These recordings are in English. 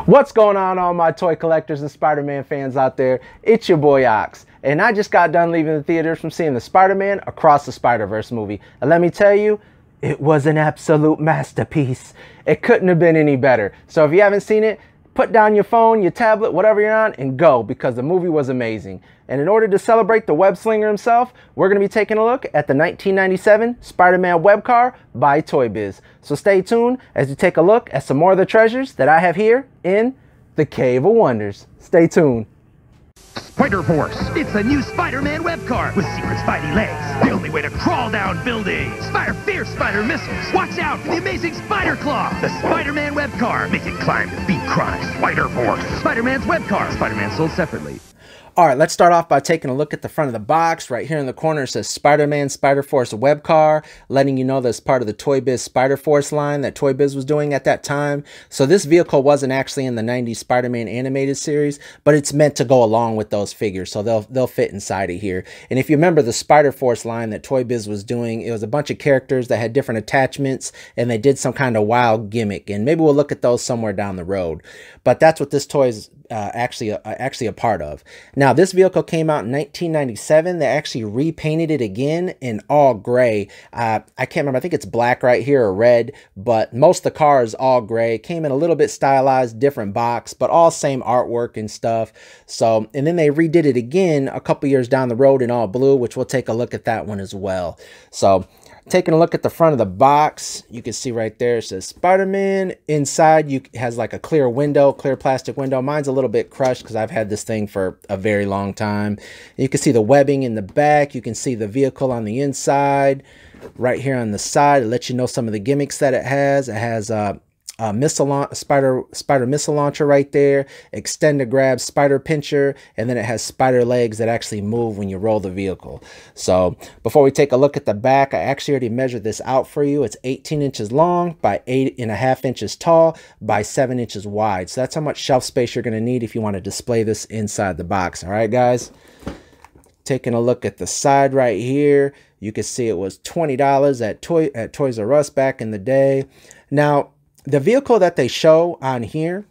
What's going on, all my toy collectors and Spider-Man fans out there? It's your boy Ox, and I just got done leaving the theaters from seeing the Spider-Man Across the Spider-Verse movie. And let me tell you, it was an absolute masterpiece. It couldn't have been any better. So if you haven't seen it, put down your phone, your tablet, whatever you're on, and go, because the movie was amazing. And in order to celebrate the web slinger himself, we're going to be taking a look at the 1997 Spider-Man web car by ToyBiz. So stay tuned as you take a look at some more of the treasures that I have here in the Cave of Wonders. Stay tuned. Spider Force. It's a new Spider-Man web car with secret Spidey legs. The only way to crawl down buildings. Fire fierce spider missiles. Watch out for the amazing Spider Claw. The Spider-Man web car. Make it climb and beat crime. Spider Force. Spider-Man's web car. Spider-Man sold separately. All right, let's start off by taking a look at the front of the box. Right here in the corner, it says Spider-Man Spider Force web car, letting you know that's part of the ToyBiz Spider Force line that ToyBiz was doing at that time. So this vehicle wasn't actually in the 90s Spider-Man animated series, but it's meant to go along with those figures, so they'll fit inside of here. And if you remember the Spider Force line that ToyBiz was doing, it was a bunch of characters that had different attachments, and they did some kind of wild gimmick. And maybe we'll look at those somewhere down the road. But that's what this toy is actually a part of. Now, this vehicle came out in 1997. They actually repainted it again in all gray. I can't remember. I think it's black right here or red, but most of the car is all gray. Came in a little bit stylized, different box, but all same artwork and stuff. So, and then they redid it again a couple years down the road in all blue, which we'll take a look at that one as well. So, taking a look at the front of the box, you can see right there it says Spider-Man. Inside has like a clear window, clear plastic window. Mine's a little bit crushed because I've had this thing for a very long time. You can see the webbing in the back. You can see the vehicle on the inside. Right here on the side, it lets you know some of the gimmicks that it has. It has a spider missile launcher right there, extended grab spider pincher, and then it has spider legs that actually move when you roll the vehicle. So before we take a look at the back, I actually already measured this out for you. It's 18 inches long by 8.5 inches tall by 7 inches wide. So that's how much shelf space you're going to need if you want to display this inside the box. All right, guys. Taking a look at the side right here, you can see it was $20 at Toys R Us back in the day. Now, the vehicle that they show on here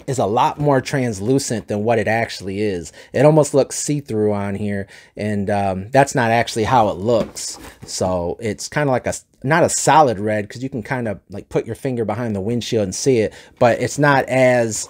is a lot more translucent than what it actually is. It almost looks see-through on here, and that's not actually how it looks. So it's kind of like not a solid red, because you can kind of like put your finger behind the windshield and see it, but it's not as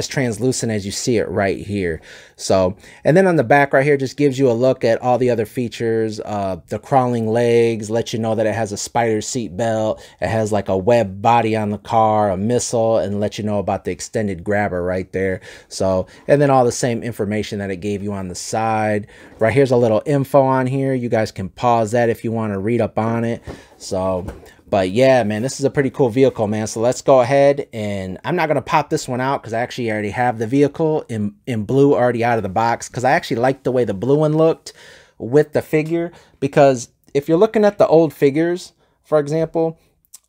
translucent as you see it right here. So, and then on the back right here just gives you a look at all the other features. The crawling legs let you know that it has a spider seat belt. It has like a web body on the car, a missile, and let you know about the extended grabber right there. So, and then all the same information that it gave you on the side. Right here's a little info on here. You guys can pause that if you want to read up on it. So, but yeah, man, this is a pretty cool vehicle, man. So let's go ahead, and I'm not going to pop this one out because I actually already have the vehicle in blue already out of the box, because I actually like the way the blue one looked with the figure. Because if you're looking at the old figures, for example,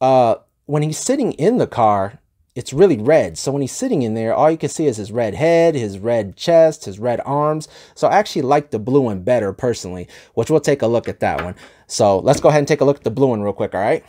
when he's sitting in the car, it's really red. So when he's sitting in there, all you can see is his red head, his red chest, his red arms. So I actually like the blue one better personally, which we'll take a look at that one. So let's go ahead and take a look at the blue one real quick, all right?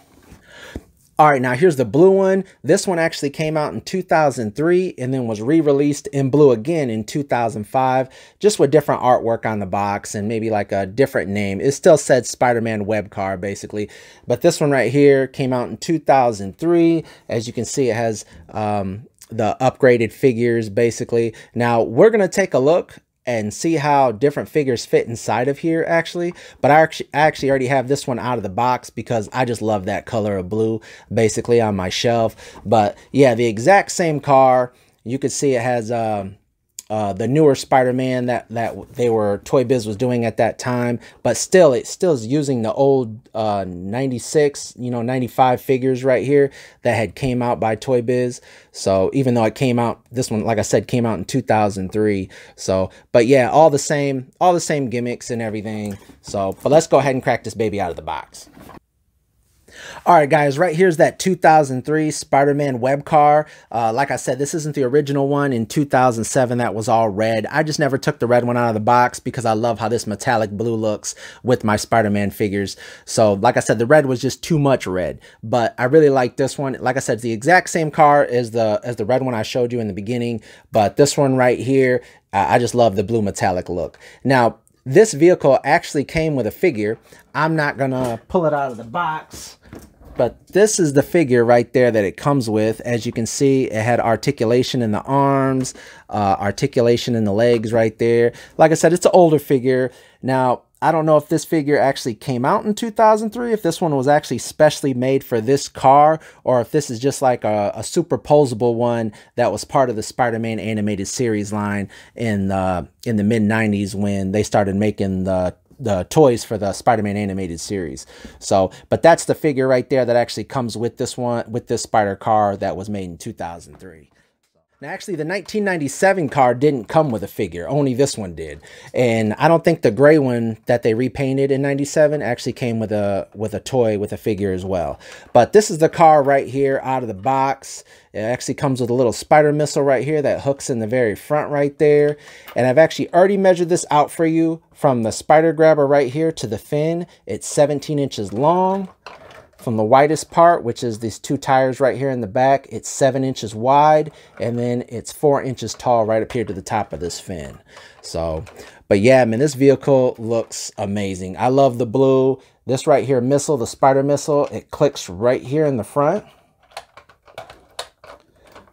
All right, now here's the blue one. This one actually came out in 2003 and then was re-released in blue again in 2005, just with different artwork on the box and maybe like a different name. It still said Spider-Man web car basically, but this one right here came out in 2003. As you can see, it has the upgraded figures basically. Now we're gonna take a look and see how different figures fit inside of here actually, but I actually already have this one out of the box because I just love that color of blue basically on my shelf. But yeah, the exact same car. You can see it has the newer Spider-Man that ToyBiz was doing at that time, but still it still is using the old 96, 95 figures right here that had came out by ToyBiz. So even though it came out, this one, like I said, came out in 2003. So, but yeah, all the same gimmicks and everything. So, but let's go ahead and crack this baby out of the box. All right, guys, right here's that 2003 Spider-Man web car. Like I said, this isn't the original one. In 2007, that was all red. I just never took the red one out of the box because I love how this metallic blue looks with my Spider-Man figures. So, like I said, the red was just too much red, but I really like this one. Like I said, it's the exact same car as the red one I showed you in the beginning, but this one right here, I just love the blue metallic look. Now, this vehicle actually came with a figure. I'm not gonna pull it out of the box, but this is the figure right there that it comes with. As you can see, it had articulation in the arms, articulation in the legs right there. Like I said, it's an older figure. Now, I don't know if this figure actually came out in 2003, if this one was actually specially made for this car, or if this is just like a superposable one that was part of the Spider-Man animated series line in the mid-90s when they started making the toys for the Spider-Man animated series. So, but that's the figure right there that actually comes with this one, with this Spider car that was made in 2003. Now, actually, the 1997 car didn't come with a figure. Only this one did. And I don't think the gray one that they repainted in 97 actually came with a toy, with a figure as well. But this is the car right here out of the box. It actually comes with a little spider missile right here that hooks in the very front right there. And I've actually already measured this out for you from the spider grabber right here to the fin. It's 17 inches long. From the widest part, which is these two tires right here in the back, it's 7 inches wide, and then it's 4 inches tall right up here to the top of this fin. So, but yeah, man, this vehicle looks amazing. I love the blue. This right here missile, the spider missile, it clicks right here in the front.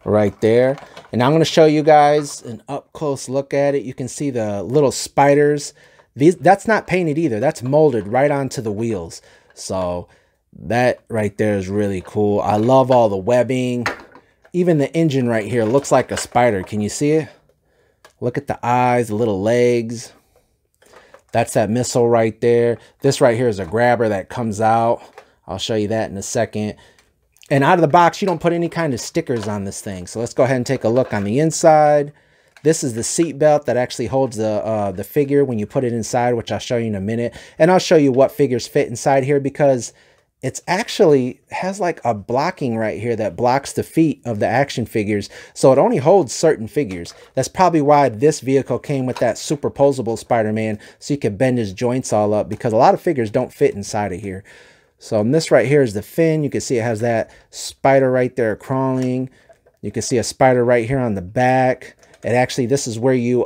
Right there. And I'm going to show you guys an up close look at it. You can see the little spiders. That's not painted either. That's molded right onto the wheels. So that right there is really cool. I love all the webbing. Even the engine right here looks like a spider. Can you see it? Look at the eyes, the little legs. That's that missile right there. This right here is a grabber that comes out. I'll show you that in a second. And out of the box, you don't put any kind of stickers on this thing. So let's go ahead and take a look on the inside. This is the seat belt that actually holds the figure when you put it inside, which I'll show you in a minute. And I'll show you what figures fit inside here, because it's actually has like a blocking right here that blocks the feet of the action figures. So it only holds certain figures. That's probably why this vehicle came with that superposable Spider-Man, so you can bend his joints all up, because a lot of figures don't fit inside of here. So this right here is the fin. You can see it has that spider right there crawling. You can see a spider right here on the back. And actually, this is where you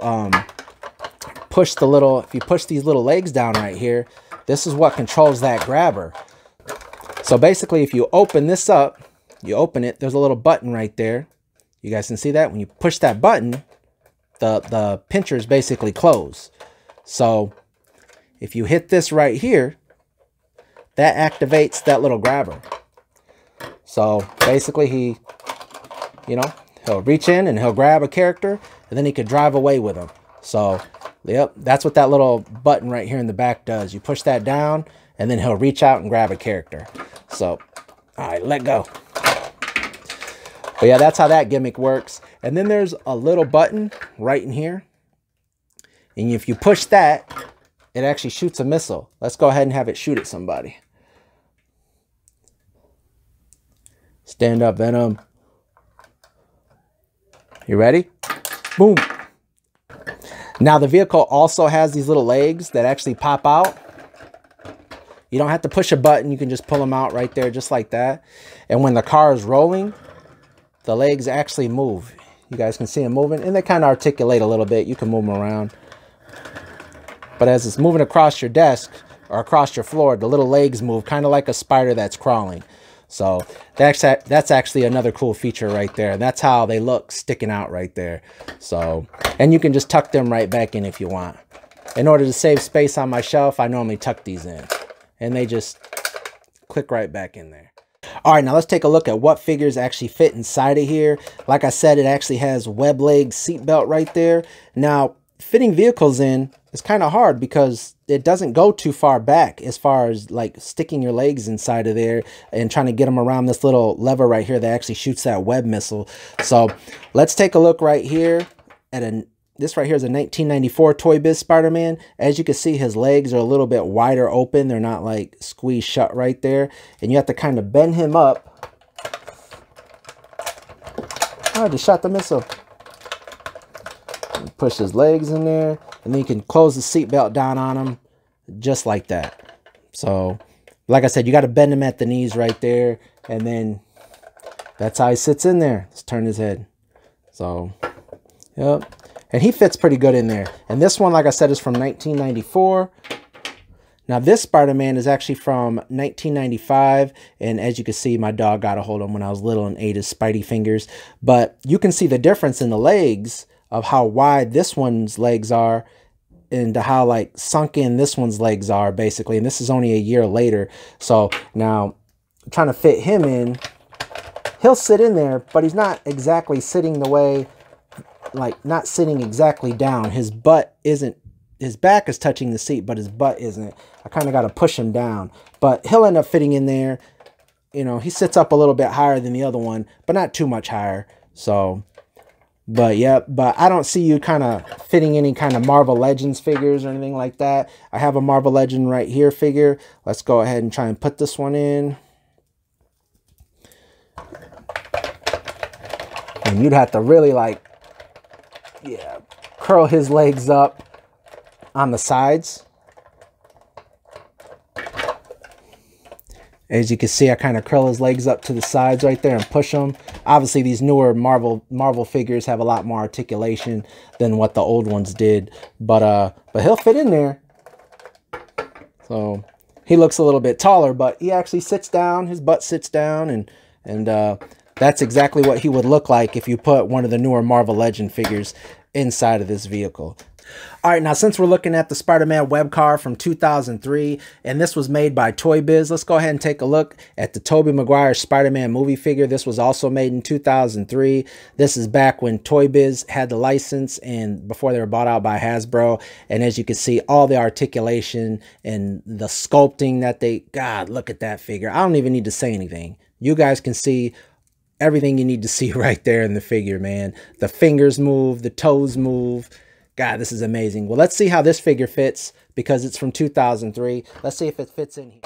push the little, if you push these little legs down right here, this is what controls that grabber. So basically, if you open this up, you open it, there's a little button right there. You guys can see that. When you push that button, the pinchers basically close. So if you hit this right here, that activates that little grabber. So basically he'll reach in and he'll grab a character, and then he could drive away with him. So yep, that's what that little button right here in the back does. You push that down, and then he'll reach out and grab a character. So, all right, let go. But yeah, that's how that gimmick works. And then there's a little button right in here. And if you push that, it actually shoots a missile. Let's go ahead and have it shoot at somebody. Stand up, Venom. You ready? Boom. Now the vehicle also has these little legs that actually pop out. You don't have to push a button. You can just pull them out right there, just like that. And when the car is rolling, the legs actually move. You guys can see them moving, and they kind of articulate a little bit. You can move them around. But as it's moving across your desk or across your floor, the little legs move kind of like a spider that's crawling. So that's actually another cool feature right there. That's how they look sticking out right there. So, and you can just tuck them right back in if you want. In order to save space on my shelf, I normally tuck these in, and they just click right back in there. All right, now let's take a look at what figures actually fit inside of here. Like I said, it actually has web leg seat belt right there. Now, fitting vehicles in is kind of hard because it doesn't go too far back as far as like sticking your legs inside of there and trying to get them around this little lever right here that actually shoots that web missile. So let's take a look right here at this right here is a 1994 ToyBiz Spider-Man. As you can see, his legs are a little bit wider open. They're not like squeezed shut right there. And you have to kind of bend him up. Oh, I just shot the missile. Push his legs in there. And then you can close the seatbelt down on him just like that. So, like I said, you got to bend him at the knees right there. And then that's how he sits in there. Let's turn his head. So, yep. And he fits pretty good in there. And this one, like I said, is from 1994. Now, this Spider-Man is actually from 1995. And as you can see, my dog got a hold of him when I was little and ate his Spidey fingers. But you can see the difference in the legs of how wide this one's legs are and how like sunk in this one's legs are, basically. And this is only a year later. So now I'm trying to fit him in. He'll sit in there, but he's not exactly sitting the way, like not sitting exactly down. His butt isn't, his back is touching the seat, but his butt isn't. I kind of got to push him down, but he'll end up fitting in there. You know, he sits up a little bit higher than the other one, but not too much higher. So, but yeah, but I don't see you kind of fitting any kind of Marvel Legends figures or anything like that. I have a Marvel Legend right here figure. Let's go ahead and try and put this one in. And you'd have to really like, yeah, curl his legs up on the sides. As you can see, I kind of curl his legs up to the sides right there and push them. Obviously, these newer Marvel figures have a lot more articulation than what the old ones did. But he'll fit in there. So he looks a little bit taller, but he actually sits down. His butt sits down, and that's exactly what he would look like if you put one of the newer Marvel Legend figures inside of this vehicle. All right, now since we're looking at the Spider-Man web car from 2003, and this was made by ToyBiz, let's go ahead and take a look at the Tobey Maguire Spider-Man movie figure. This was also made in 2003. This is back when ToyBiz had the license and before they were bought out by Hasbro. And as you can see, all the articulation and the sculpting that they, God, look at that figure. I don't even need to say anything. You guys can see everything you need to see right there in the figure, man. The fingers move, the toes move. God, this is amazing. Well, let's see how this figure fits because it's from 2003. Let's see if it fits in here.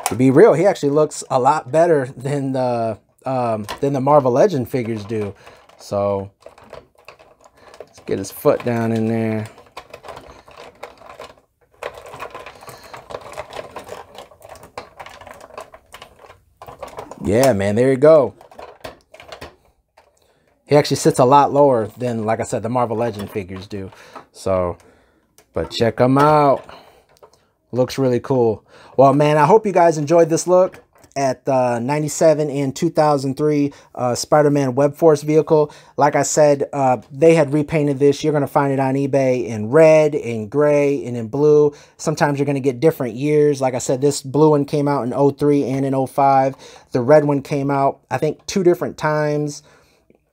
To be real, he actually looks a lot better than the Marvel Legend figures do. So let's get his foot down in there. Yeah, man, there you go. He actually sits a lot lower than, like I said, the Marvel Legend figures do. So, but check them out. Looks really cool. Well, man, I hope you guys enjoyed this look at the 97 and 2003 Spider-Man Web Force vehicle. Like I said, they had repainted this. You're going to find it on eBay in red, in gray, and in blue. Sometimes you're going to get different years. Like I said, this blue one came out in 03 and in 05. The red one came out, I think, 2 different times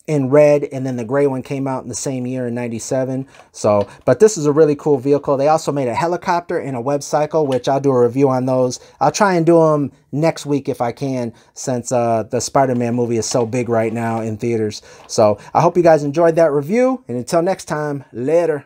in red, and then the gray one came out in the same year in 97. So, but this is a really cool vehicle. They also made a helicopter and a web cycle, which I'll do a review on those. I'll try and do them next week if I can, since the Spider-Man movie is so big right now in theaters. So I hope you guys enjoyed that review, and until next time, later.